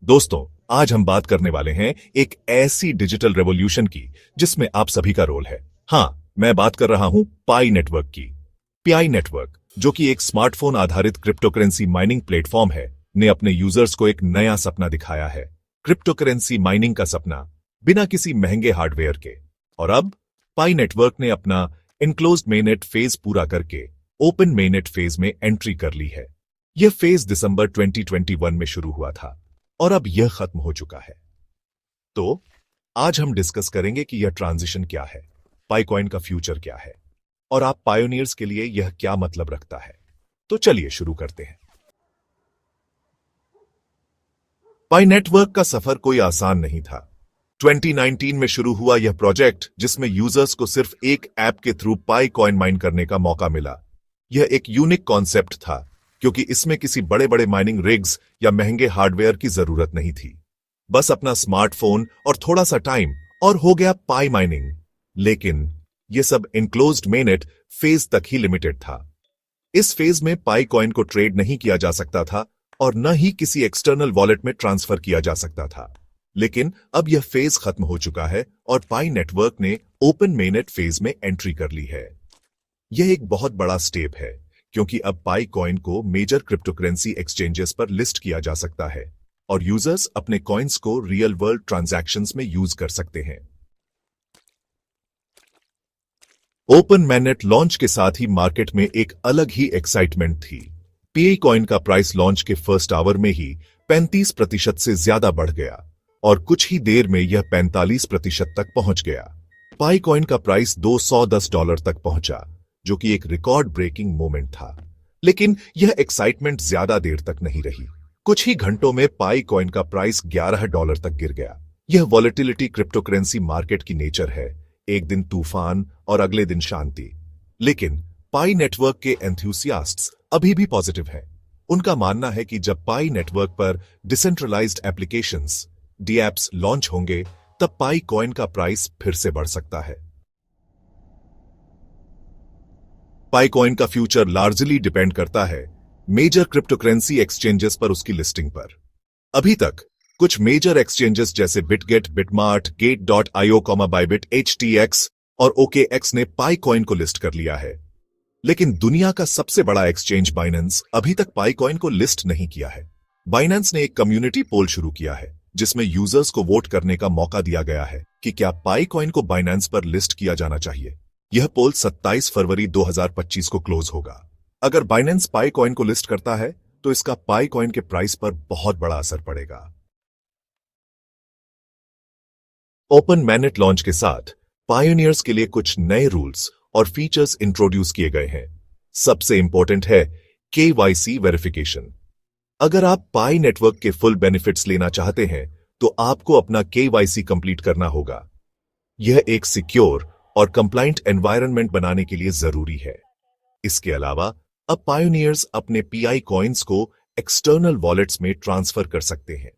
दोस्तों, आज हम बात करने वाले हैं एक ऐसी डिजिटल रेवोल्यूशन की जिसमें आप सभी का रोल है। हाँ, मैं बात कर रहा हूं पाई नेटवर्क की। पाई नेटवर्क, जो कि एक स्मार्टफोन आधारित क्रिप्टोकरेंसी माइनिंग प्लेटफॉर्म है, ने अपने यूजर्स को एक नया सपना दिखाया है। क्रिप्टोकरेंसी माइनिंग का सपना, बिना किसी महंगे हार्डवेयर के। और अब पाई नेटवर्क ने अपना इनक्लोज्ड मेननेट फेज पूरा करके ओपन मेननेट फेज में एंट्री कर ली है। यह फेज दिसंबर 2021 में शुरू हुआ था और अब यह खत्म हो चुका है। तो आज हम डिस्कस करेंगे कि यह ट्रांजिशन क्या है, पाईकॉइन का फ्यूचर क्या है और आप पायोनियर्स के लिए यह क्या मतलब रखता है। तो चलिए शुरू करते हैं। पाई नेटवर्क का सफर कोई आसान नहीं था। 2019 में शुरू हुआ यह प्रोजेक्ट, जिसमें यूजर्स को सिर्फ एक ऐप के थ्रू पाई कॉइन माइन करने का मौका मिला। यह एक यूनिक कॉन्सेप्ट था क्योंकि इसमें किसी बड़े बड़े माइनिंग रिग्स या महंगे हार्डवेयर की जरूरत नहीं थी। बस अपना स्मार्टफोन और थोड़ा सा टाइम और हो गया पाई माइनिंग। लेकिन यह सब इनक्लोज्ड मेननेट फेज तक ही लिमिटेड था। इस फेज में पाई कॉइन को ट्रेड नहीं किया जा सकता था और न ही किसी एक्सटर्नल वॉलेट में ट्रांसफर किया जा सकता था। लेकिन अब यह फेज खत्म हो चुका है और पाई नेटवर्क ने ओपन मेननेट फेज में एंट्री कर ली है। यह एक बहुत बड़ा स्टेप है क्योंकि अब पाई कॉइन को मेजर क्रिप्टोकरेंसी एक्सचेंजेस पर लिस्ट किया जा सकता है और यूजर्स अपने कॉइन्स को रियल वर्ल्ड ट्रांजैक्शंस में यूज कर सकते हैं। ओपन मेननेट लॉन्च के साथ ही मार्केट में एक अलग ही एक्साइटमेंट थी। पाई कॉइन का प्राइस लॉन्च के फर्स्ट आवर में ही 35% से ज्यादा बढ़ गया और कुछ ही देर में यह 45% तक पहुंच गया। पाई कॉइन का प्राइस $210 तक पहुंचा, जो कि एक रिकॉर्ड ब्रेकिंग मोमेंट था। लेकिन यह एक्साइटमेंट ज्यादा देर तक नहीं रही। कुछ ही घंटों में पाई कॉइन का प्राइस $11 तक गिर गया। यह वॉलेटिलिटी क्रिप्टोकरेंसी मार्केट की नेचर है, एक दिन तूफान और अगले दिन शांति। लेकिन पाई नेटवर्क के एंथुसियास्ट्स अभी भी पॉजिटिव हैं। उनका मानना है कि जब पाई नेटवर्क पर डिसेंट्रलाइज्ड एप्लीकेशंस डीएप्स लॉन्च होंगे, तब पाई कॉइन का प्राइस फिर से बढ़ सकता है। पाई कॉइन का फ्यूचर लार्जली डिपेंड करता है मेजर क्रिप्टोकरेंसी एक्सचेंजेस पर उसकी लिस्टिंग पर। अभी तक कुछ मेजर एक्सचेंजेस जैसे बिटगेट, बिटमार्ट, गेट.io, बाइबिट, HTX और OKX ने पाई कॉइन को लिस्ट कर लिया है। लेकिन दुनिया का सबसे बड़ा एक्सचेंज बाइनेंस अभी तक पाई कॉइन को लिस्ट नहीं किया है। बाइनेंस ने एक कम्युनिटी पोल शुरू किया है जिसमें यूजर्स को वोट करने का मौका दिया गया है कि क्या पाई कॉइन को बाइनेंस पर लिस्ट किया जाना चाहिए। यह पोल 27 फरवरी 2025 को क्लोज होगा। अगर बाइनेंस पाई कॉइन को लिस्ट करता है तो इसका पाई कॉइन के प्राइस पर बहुत बड़ा असर पड़ेगा। ओपन मेननेट लॉन्च के साथ पायोनियर्स के लिए कुछ नए रूल्स और फीचर्स इंट्रोड्यूस किए गए हैं। सबसे इंपॉर्टेंट है KYC वेरिफिकेशन। अगर आप पाई नेटवर्क के फुल बेनिफिट्स लेना चाहते हैं तो आपको अपना KYC कंप्लीट करना होगा। यह एक सिक्योर और कंप्लाइंट एनवायरनमेंट बनाने के लिए जरूरी है। इसके अलावा अब पायोनियर्स अपने पाई कॉइन्स को एक्सटर्नल वॉलेट्स में ट्रांसफर कर सकते हैं।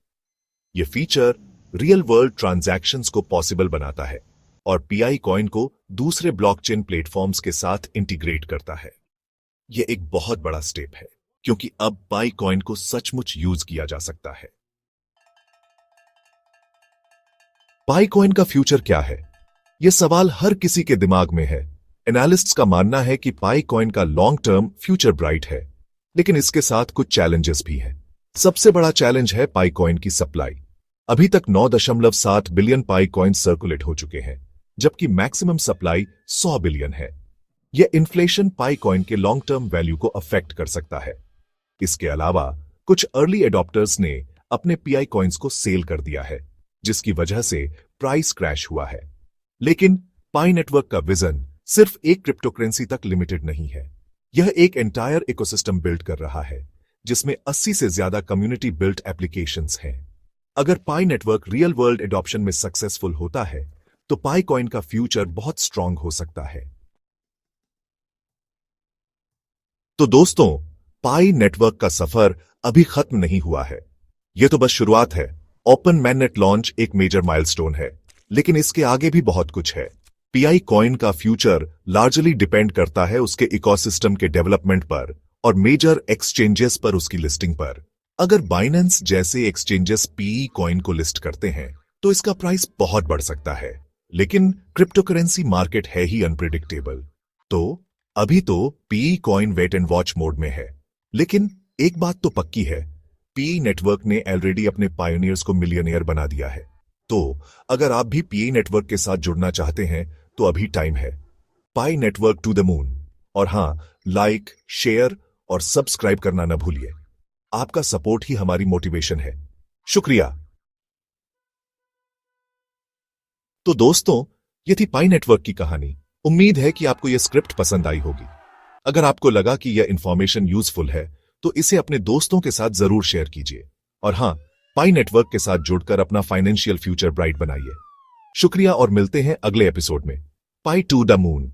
यह फीचर रियल वर्ल्ड ट्रांजैक्शंस को पॉसिबल बनाता है और पाई कॉइन को दूसरे ब्लॉकचेन प्लेटफॉर्म्स के साथ इंटीग्रेट करता है। यह एक बहुत बड़ा स्टेप है क्योंकि अब पाई कॉइन को सचमुच यूज किया जा सकता है। पाई कॉइन का फ्यूचर क्या है? यह सवाल हर किसी के दिमाग में है। एनालिस्ट्स का मानना है कि पाई कॉइन का लॉन्ग टर्म फ्यूचर ब्राइट है, लेकिन इसके साथ कुछ चैलेंजेस भी हैं। सबसे बड़ा चैलेंज है पाई कॉइन की सप्लाई। अभी तक 9.7 बिलियन पाई कॉइन सर्कुलेट हो चुके हैं, जबकि मैक्सिमम सप्लाई 100 बिलियन है। यह इन्फ्लेशन पाई कॉइन के लॉन्ग टर्म वैल्यू को अफेक्ट कर सकता है। इसके अलावा कुछ अर्ली एडॉप्टर्स ने अपने पाई कॉइन्स को सेल कर दिया है, जिसकी वजह से प्राइस क्रैश हुआ है। लेकिन पाई नेटवर्क का विजन सिर्फ एक क्रिप्टोकरेंसी तक लिमिटेड नहीं है। यह एक एंटायर इकोसिस्टम बिल्ड कर रहा है जिसमें 80 से ज्यादा कम्युनिटी बिल्ट एप्लीकेशंस हैं। अगर पाई नेटवर्क रियल वर्ल्ड एडॉप्शन में सक्सेसफुल होता है तो पाई कॉइन का फ्यूचर बहुत स्ट्रांग हो सकता है। तो दोस्तों, पाई नेटवर्क का सफर अभी खत्म नहीं हुआ है। यह तो बस शुरुआत है। ओपन मेननेट लॉन्च एक मेजर माइलस्टोन है, लेकिन इसके आगे भी बहुत कुछ है। पाई कॉइन का फ्यूचर लार्जली डिपेंड करता है उसके इकोसिस्टम के डेवलपमेंट पर और मेजर एक्सचेंजेस पर उसकी लिस्टिंग पर। अगर बाइनेंस जैसे एक्सचेंजेस पीई कॉइन को लिस्ट करते हैं तो इसका प्राइस बहुत बढ़ सकता है, लेकिन क्रिप्टोकरेंसी मार्केट है ही अनप्रिडिक्टेबल। तो अभी तो Pi coin wait and watch mode में है, लेकिन एक बात तो पक्की है, पीई नेटवर्क ने ऑलरेडी अपने पायोनियर्स को मिलियनियर बना दिया है। तो अगर आप भी पीई नेटवर्क के साथ जुड़ना चाहते हैं तो अभी टाइम है। पाई नेटवर्क टू द मून। और हां, लाइक, शेयर और सब्सक्राइब करना न भूलिए। आपका सपोर्ट ही हमारी मोटिवेशन है। शुक्रिया। तो दोस्तों, ये थी पाई नेटवर्क की कहानी। उम्मीद है कि आपको यह स्क्रिप्ट पसंद आई होगी। अगर आपको लगा कि यह इंफॉर्मेशन यूजफुल है तो इसे अपने दोस्तों के साथ जरूर शेयर कीजिए। और हां, पाई नेटवर्क के साथ जुड़कर अपना फाइनेंशियल फ्यूचर ब्राइट बनाइए। शुक्रिया और मिलते हैं अगले एपिसोड में। पाई टू द मून।